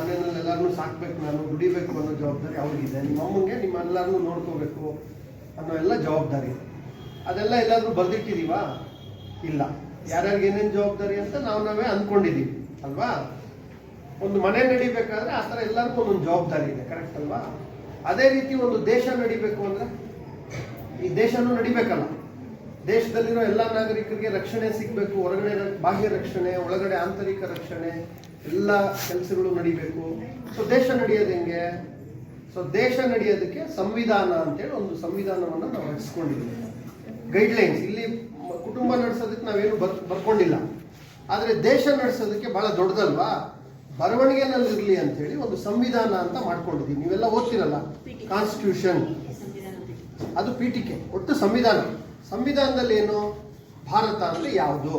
ಮನೆಯಲ್ಲಿ ಎಲ್ಲರನ್ನೂ ಸಾಕ್ಬೇಕು, ನಾನು ದುಡಿಬೇಕು ಅನ್ನೋ ಜವಾಬ್ದಾರಿ ಅವ್ರಿಗಿದೆ. ನಿಮ್ಮ ಅಮ್ಮಂಗೆ ನಿಮ್ಮೆಲ್ಲರನ್ನೂ ನೋಡ್ಕೋಬೇಕು ಅನ್ನೋ ಎಲ್ಲ ಜವಾಬ್ದಾರಿ ಇದೆ. ಅದೆಲ್ಲ ಎಲ್ಲಾದರೂ ಬರೆದಿಟ್ಟಿದ್ದೀವಾ? ಇಲ್ಲ. ಯಾರ್ಯಾರಿಗೆ ಏನೇನು ಜವಾಬ್ದಾರಿ ಅಂತ ನಾವೇ ಅಂದ್ಕೊಂಡಿದ್ದೀವಿ ಅಲ್ವಾ? ಒಂದು ಮನೆ ನಡಿಬೇಕಾದ್ರೆ ಆ ಥರ ಎಲ್ಲರಿಗೂ ಒಂದೊಂದು ಜವಾಬ್ದಾರಿ ಇದೆ, ಕರೆಕ್ಟ್ ಅಲ್ವಾ? ಅದೇ ರೀತಿ ಒಂದು ದೇಶ ನಡಿಬೇಕು ಅಂದರೆ ಈ ದೇಶನೂ ನಡಿಬೇಕಲ್ಲ. ದೇಶದಲ್ಲಿರೋ ಎಲ್ಲ ನಾಗರಿಕರಿಗೆ ರಕ್ಷಣೆ ಸಿಗಬೇಕು. ಹೊರಗಡೆ ಬಾಹ್ಯ ರಕ್ಷಣೆ, ಒಳಗಡೆ ಆಂತರಿಕ ರಕ್ಷಣೆ, ಎಲ್ಲ ಕೆಲಸಗಳು ನಡಿಬೇಕು. ಸೊ ದೇಶ ನಡೆಯೋದು ಹೆಂಗೆ? ಸೊ ದೇಶ ನಡೆಯೋದಕ್ಕೆ ಸಂವಿಧಾನ ಅಂತೇಳಿ ಒಂದು ಸಂವಿಧಾನವನ್ನು ನಾವು ರಚಿಸ್ಕೊಂಡಿದ್ದೀವಿ. ಗೈಡ್ಲೈನ್ಸ್. ಇಲ್ಲಿ ಕುಟುಂಬ ನಡೆಸೋದಕ್ಕೆ ನಾವೇನು ಬರ್ಕೊಂಡಿಲ್ಲ, ಆದರೆ ದೇಶ ನಡೆಸೋದಕ್ಕೆ ಬಹಳ ದೊಡ್ಡದಲ್ವಾ? ಬರವಣಿಗೆನಲ್ಲಿ ಇರಲಿ ಅಂತೇಳಿ ಒಂದು ಸಂವಿಧಾನ ಅಂತ ಮಾಡ್ಕೊಂಡಿದ್ದೀವಿ. ನೀವೆಲ್ಲ ಓದ್ತಿರಲ್ಲ, ಕಾನ್ಸ್ಟಿಟ್ಯೂಷನ್, ಅದು ಪೀಠಿಕೆ. ಒಟ್ಟು ಸಂವಿಧಾನ. ಸಂವಿಧಾನದಲ್ಲಿ ಏನು? ಭಾರತ ಅಂದರೆ ಯಾವುದು,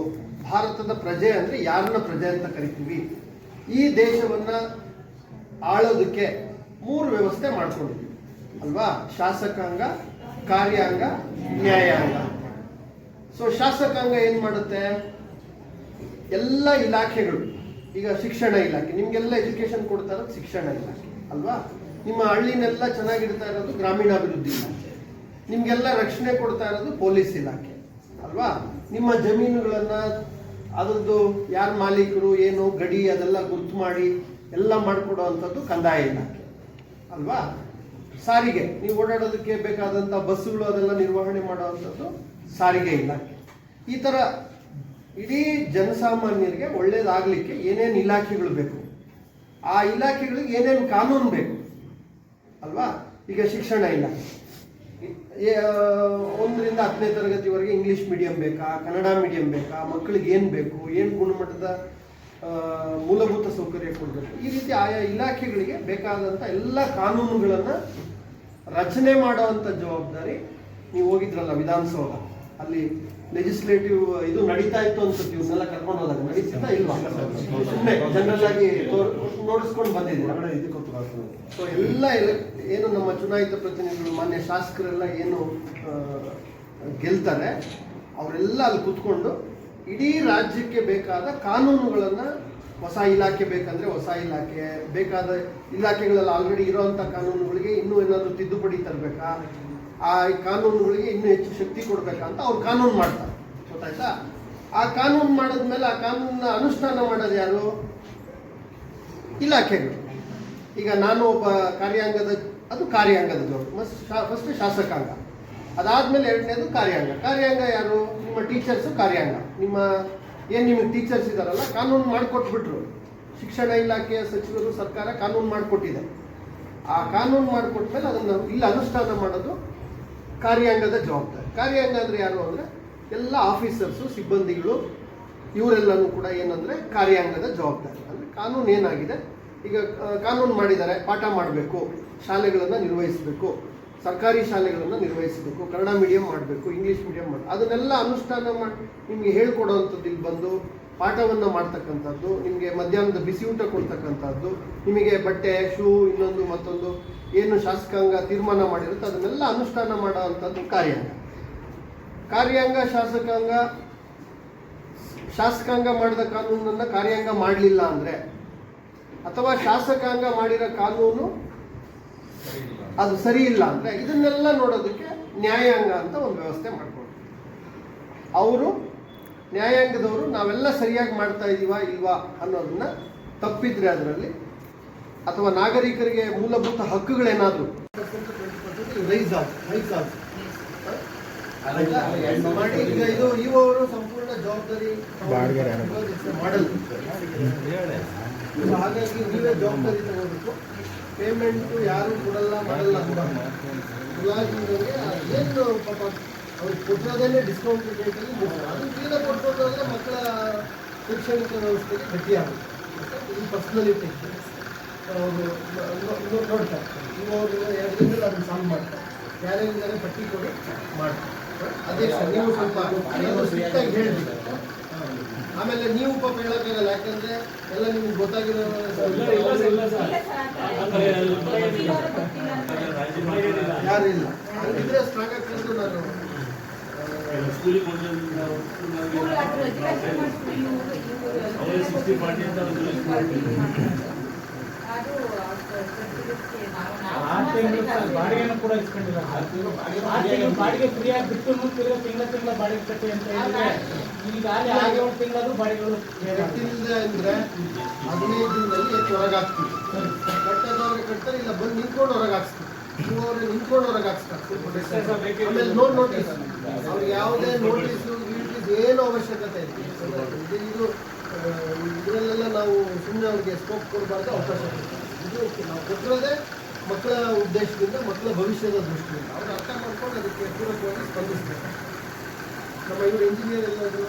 ಭಾರತದ ಪ್ರಜೆ ಅಂದರೆ ಯಾರನ್ನ ಪ್ರಜೆ ಅಂತ ಕರಿತೀವಿ, ಈ ದೇಶವನ್ನು ಆಳೋದಕ್ಕೆ 3 ವ್ಯವಸ್ಥೆ ಮಾಡ್ಕೊಂಡಿದ್ದೀವಿ ಅಲ್ವಾ? ಶಾಸಕಾಂಗ, ಕಾರ್ಯಾಂಗ, ನ್ಯಾಯಾಂಗ. ಸೊ ಶಾಸಕಾಂಗ ಏನು ಮಾಡುತ್ತೆ? ಎಲ್ಲ ಇಲಾಖೆಗಳು, ಈಗ ಶಿಕ್ಷಣ ಇಲಾಖೆ, ನಿಮಗೆಲ್ಲ ಎಜುಕೇಶನ್ ಕೊಡ್ತಾ ಇರೋದು ಶಿಕ್ಷಣ ಇಲಾಖೆ ಅಲ್ವಾ? ನಿಮ್ಮ ಹಳ್ಳಿನೆಲ್ಲ ಚೆನ್ನಾಗಿಡ್ತಾ ಇರೋದು ಗ್ರಾಮೀಣಾಭಿವೃದ್ಧಿ ಇಲಾಖೆ. ನಿಮಗೆಲ್ಲ ರಕ್ಷಣೆ ಕೊಡ್ತಾ ಇರೋದು ಪೊಲೀಸ್ ಇಲಾಖೆ ಅಲ್ವಾ? ನಿಮ್ಮ ಜಮೀನುಗಳನ್ನು ಅದರದ್ದು ಯಾರು ಮಾಲೀಕರು, ಏನು ಗಡಿ, ಅದೆಲ್ಲ ಗುರ್ತು ಮಾಡಿ ಎಲ್ಲ ಮಾಡಿಕೊಡೋ ಅಂಥದ್ದು ಕಂದಾಯ ಇಲಾಖೆ ಅಲ್ವಾ? ಸಾರಿಗೆ, ನೀವು ಓಡಾಡೋದಕ್ಕೆ ಬೇಕಾದಂಥ ಬಸ್ಸುಗಳು ಅದೆಲ್ಲ ನಿರ್ವಹಣೆ ಮಾಡುವಂಥದ್ದು ಸಾರಿಗೆ ಇಲಾಖೆ. ಈ ಥರ ಇಡೀ ಜನಸಾಮಾನ್ಯರಿಗೆ ಒಳ್ಳೇದಾಗಲಿಕ್ಕೆ ಏನೇನು ಇಲಾಖೆಗಳು ಬೇಕು, ಆ ಇಲಾಖೆಗಳಿಗೆ ಏನೇನು ಕಾನೂನು ಬೇಕು ಅಲ್ವಾ? ಈಗ ಶಿಕ್ಷಣ ಇಲಾಖೆ 1ರಿಂದ 10ನೇ ತರಗತಿವರೆಗೆ ಇಂಗ್ಲೀಷ್ ಮೀಡಿಯಂ ಬೇಕಾ, ಕನ್ನಡ ಮೀಡಿಯಂ ಬೇಕಾ, ಮಕ್ಕಳಿಗೆ ಏನು ಬೇಕು, ಏನು ಗುಣಮಟ್ಟದ ಮೂಲಭೂತ ಸೌಕರ್ಯ ಕೊಡಬೇಕು, ಈ ರೀತಿ ಆಯಾ ಇಲಾಖೆಗಳಿಗೆ ಬೇಕಾದಂಥ ಎಲ್ಲ ಕಾನೂನುಗಳನ್ನು ರಚನೆ ಮಾಡುವಂಥ ಜವಾಬ್ದಾರಿ. ನೀವು ಹೋಗಿದ್ರಲ್ಲ ವಿಧಾನಸೌಧ, ಅಲ್ಲಿ ಲೆಜಿಸ್ಲೇಟಿವ್ ಇದು ನಡೀತಾ ಇತ್ತು ಅನ್ಸುತ್ತೆ. ಇವನ್ನೆಲ್ಲ ಕರ್ಕೊಂಡು ಹೋದಾಗ ನಡೀತಾ ಇಲ್ವಾ? ಸುಮ್ಮನೆ ಜನರಲ್ ಆಗಿ ನೋಡಿಸ್ಕೊಂಡು ಬಂದಿದ್ದೀವಿ. ಸೊ ಎಲ್ಲ ಏನು ನಮ್ಮ ಚುನಾಯಿತ ಪ್ರತಿನಿಧಿಗಳು, ಮಾನ್ಯ ಶಾಸಕರೆಲ್ಲ ಏನು ಗೆಲ್ತಾರೆ, ಅವರೆಲ್ಲ ಅಲ್ಲಿ ಕೂತ್ಕೊಂಡು ಇಡೀ ರಾಜ್ಯಕ್ಕೆ ಬೇಕಾದ ಕಾನೂನುಗಳನ್ನು, ಹೊಸ ಇಲಾಖೆ ಬೇಕಂದರೆ ಹೊಸ ಇಲಾಖೆ, ಬೇಕಾದ ಇಲಾಖೆಗಳಲ್ಲಿ ಆಲ್ರೆಡಿ ಇರೋವಂಥ ಕಾನೂನುಗಳಿಗೆ ಇನ್ನೂ ಏನಾದರೂ ತಿದ್ದುಪಡಿ ತರಬೇಕಾ, ಆ ಕಾನೂನುಗಳಿಗೆ ಇನ್ನೂ ಹೆಚ್ಚು ಶಕ್ತಿ ಕೊಡಬೇಕಂತ ಅವ್ರು ಕಾನೂನು ಮಾಡ್ತಾರೆ. ಗೊತ್ತಾಯ್ತಾ? ಆ ಕಾನೂನು ಮಾಡಿದ್ಮೇಲೆ ಆ ಕಾನೂನನ್ನ ಅನುಷ್ಠಾನ ಮಾಡೋದು ಯಾರು? ಇಲಾಖೆಗಳು. ಈಗ ನಾನು ಒಬ್ಬ ಕಾರ್ಯಾಂಗದ, ಅದು ಕಾರ್ಯಾಂಗದ ಜವಾಬ್ದಾರಿ. ಫಸ್ಟ್ ಶಾಸಕಾಂಗ, ಅದಾದಮೇಲೆ 2ನೇದು ಕಾರ್ಯಾಂಗ. ಕಾರ್ಯಾಂಗ ಯಾರು? ನಿಮ್ಮ ಟೀಚರ್ಸು ಕಾರ್ಯಾಂಗ. ನಿಮಗೆ ಟೀಚರ್ಸ್ ಇದ್ದಾರಲ್ಲ, ಕಾನೂನು ಮಾಡಿಕೊಟ್ಬಿಟ್ರು. ಶಿಕ್ಷಣ ಇಲಾಖೆಯ ಸಚಿವರು, ಸರ್ಕಾರ ಕಾನೂನು ಮಾಡಿಕೊಟ್ಟಿದೆ. ಆ ಕಾನೂನು ಮಾಡಿಕೊಟ್ಮೇಲೆ ಅದನ್ನು ಇಲ್ಲಿ ಅನುಷ್ಠಾನ ಮಾಡೋದು ಕಾರ್ಯಾಂಗದ ಜವಾಬ್ದಾರಿ. ಕಾರ್ಯಾಂಗ ಅಂದರೆ ಯಾರು ಅಂದರೆ ಎಲ್ಲ ಆಫೀಸರ್ಸು, ಸಿಬ್ಬಂದಿಗಳು, ಇವರೆಲ್ಲನೂ ಕೂಡ ಏನಂದರೆ ಕಾರ್ಯಾಂಗದ ಜವಾಬ್ದಾರಿ. ಅಂದರೆ ಕಾನೂನು ಏನಾಗಿದೆ, ಈಗ ಕಾನೂನು ಮಾಡಿದ್ದಾರೆ, ಪಾಠ ಮಾಡಬೇಕು, ಶಾಲೆಗಳನ್ನು ನಿರ್ವಹಿಸಬೇಕು, ಸರ್ಕಾರಿ ಶಾಲೆಗಳನ್ನು ನಿರ್ವಹಿಸಬೇಕು, ಕನ್ನಡ ಮೀಡಿಯಂ ಮಾಡಬೇಕು, ಇಂಗ್ಲೀಷ್ ಮೀಡಿಯಂ ಮಾಡಿ, ಅದನ್ನೆಲ್ಲ ಅನುಷ್ಠಾನ ಮಾಡಿ ನಿಮಗೆ ಹೇಳ್ಕೊಡೋವಂಥದ್ದು, ಇಲ್ಲಿ ಬಂದು ಪಾಠವನ್ನು ಮಾಡ್ತಕ್ಕಂಥದ್ದು, ನಿಮಗೆ ಮಧ್ಯಾಹ್ನದ ಬಿಸಿ ಊಟ ಕೊಡ್ತಕ್ಕಂಥದ್ದು, ನಿಮಗೆ ಬಟ್ಟೆ, ಶೂ, ಇನ್ನೊಂದು ಮತ್ತೊಂದು ಏನು ಶಾಸಕಾಂಗ ತೀರ್ಮಾನ ಮಾಡಿರುತ್ತೆ ಅದನ್ನೆಲ್ಲ ಅನುಷ್ಠಾನ ಮಾಡೋವಂಥದ್ದು ಕಾರ್ಯಾಂಗ. ಕಾರ್ಯಾಂಗ, ಶಾಸಕಾಂಗ. ಶಾಸಕಾಂಗ ಮಾಡಿದ ಕಾನೂನನ್ನು ಕಾರ್ಯಾಂಗ ಮಾಡಲಿಲ್ಲ ಅಂದರೆ, ಅಥವಾ ಶಾಸಕಾಂಗ ಮಾಡಿರೋ ಕಾನೂನು ಅದು ಸರಿ ಇಲ್ಲ ಅಂದರೆ, ಇದನ್ನೆಲ್ಲ ನೋಡೋದಕ್ಕೆ ನ್ಯಾಯಾಂಗ ಅಂತ ಒಂದು ವ್ಯವಸ್ಥೆ ಮಾಡ್ಕೊಂಡು, ಅವರು ನ್ಯಾಯಾಂಗದವರು ನಾವೆಲ್ಲ ಸರಿಯಾಗಿ ಮಾಡ್ತಾ ಇದ್ದೀವಾ ಇಲ್ವಾ ಅನ್ನೋದನ್ನ ತಪ್ಪಿದ್ರೆ ಅದರಲ್ಲಿ, ಅಥವಾ ನಾಗರಿಕರಿಗೆ ಮೂಲಭೂತ ಹಕ್ಕುಗಳೇನಾದರೂ ಮಾಡಿ, ಈಗ ಇದು ಇವರು ಸಂಪೂರ್ಣ ಜವಾಬ್ದಾರಿ ಮಾಡಲ್. ಹಾಗಾಗಿ ನೀವೇ ಜವಾಬ್ದಾರಿ ತಗೋಬೇಕು. ಪೇಮೆಂಟು ಯಾರು ಕೊಡಲ್ಲ, ಮಾಡಲ್ಲ ಕೂಡ. ಮುಲಾಜಿನವರಿಗೆ ಏನು ಪಾಪ ಅವ್ರಿಗೆ ಕೊಟ್ಟಿರೋದೇ ಡಿಸ್ಕೌಂಟ್ ರೇಟಲ್ಲಿ ಅದು ತೀರಾ ಕೊಟ್ಟೋದ್ರೆ ಮಕ್ಕಳ ಶೈಕ್ಷಣಿಕ ವ್ಯವಸ್ಥೆಗೆ ಗಟ್ಟಿಯಾಗುತ್ತೆ. ಇದು ಪರ್ಸ್ನಲಿಟಿ ಅವರು ನೋಡ್ತಾರೆ. ಇವರು 2 ದಿನದಲ್ಲಿ ಅದನ್ನು ಸಾಲ್ವ್ ಮಾಡ್ತಾರೆ. ಯಾರ್ಯಾರಿದ್ದಾರೆ ಪಟ್ಟಿ ಕೊಡಿ ಮಾಡ್ತಾರೆ. ಅದೇ ಸರ್, ನೀವು ಸ್ವಲ್ಪ ಸ್ಟ್ರಿಕ್ಟಾಗಿ ಹೇಳಿದ್ರಿ. ಆಮೇಲೆ ನೀವು ಪಾಪ ಹೇಳೋಕ್ಕಾಗಲ್ಲ, ಯಾಕಂದರೆ ಎಲ್ಲ ನಿಮ್ಗೆ ಗೊತ್ತಾಗಿರೋ ಯಾರು ಇಲ್ಲ. ಹಂಗಿದ್ರೆ ಸ್ಟ್ರಾಂಗ್ ಆಗ್ತದ್ದು. ನಾನು ಬಾಡಿಗೆನೂ ಕೂಡ ಇಸ್ಕೊಂಡಿಲ್ಲ. 6 ತಿಂಗಳು ಬಾಡಿಗೆ ಫ್ರೀಯಾಗಿ ಬಿಟ್ಟು ತಿಂಗಳ ಬಾಡಿಗೆ ಕಟ್ಟಿ ಅಂತ ಹೇಳಿದ್ರೆ ಈಗ ಆಗಿ 7 ತಿಂಗಳಾದ್ರೂ ಬಾಡಿಗೆಗಳು ಕಟ್ಟಿಲ್ಲ ಅಂದ್ರೆ 15 ದಿನದಲ್ಲಿ ಹೊರಗಾಗ್ತೀವಿ. ಕಟ್ಟದವ್ರಿಗೆ ಕಟ್ತಾರೆ, ಇಲ್ಲ ಬಂದು ನಿಂತ್ಕೊಂಡು ಹೊರಗೆ ಹಾಕ್ಸ್ತೀವಿ. ಅವ್ರಿಗೆ ನಿಂತ್ಕೊಂಡು ಹೊರಗೆ ಹಾಕ್ಸ್ತಾರೆ. ಆಮೇಲೆ ನೋಟಿಸ್ ಅವ್ರಿಗೆ ಯಾವುದೇ ನೋಟಿಸ್ ಏನು ಅವಶ್ಯಕತೆ ಇಲ್ಲ. ಇದು ಇದರಲ್ಲೆಲ್ಲ ನಾವು ಸುಮ್ಮನೆ ಅವ್ರಿಗೆ ಸ್ಕೋಪ್ ಕೊಡಬಾರ್ದು, ಅವಕಾಶ ಕೊಡ್ತೀವಿ. ಇದು ನಾವು ಕೊಟ್ಟಿರೋದೇ ಮಕ್ಕಳ ಉದ್ದೇಶದಿಂದ, ಮಕ್ಕಳ ಭವಿಷ್ಯದ ದೃಷ್ಟಿಯಿಂದ ಅವ್ರು ಅರ್ಥ ಮಾಡ್ಕೊಂಡು ಅದಕ್ಕೆ ಪೂರಕವಾಗಿ ಸ್ಪಂದಿಸ್ಬೇಕು. ನಮ್ಮ ಇವರು ಇಂಜಿನಿಯರ್ ಎಲ್ಲಾದರೂ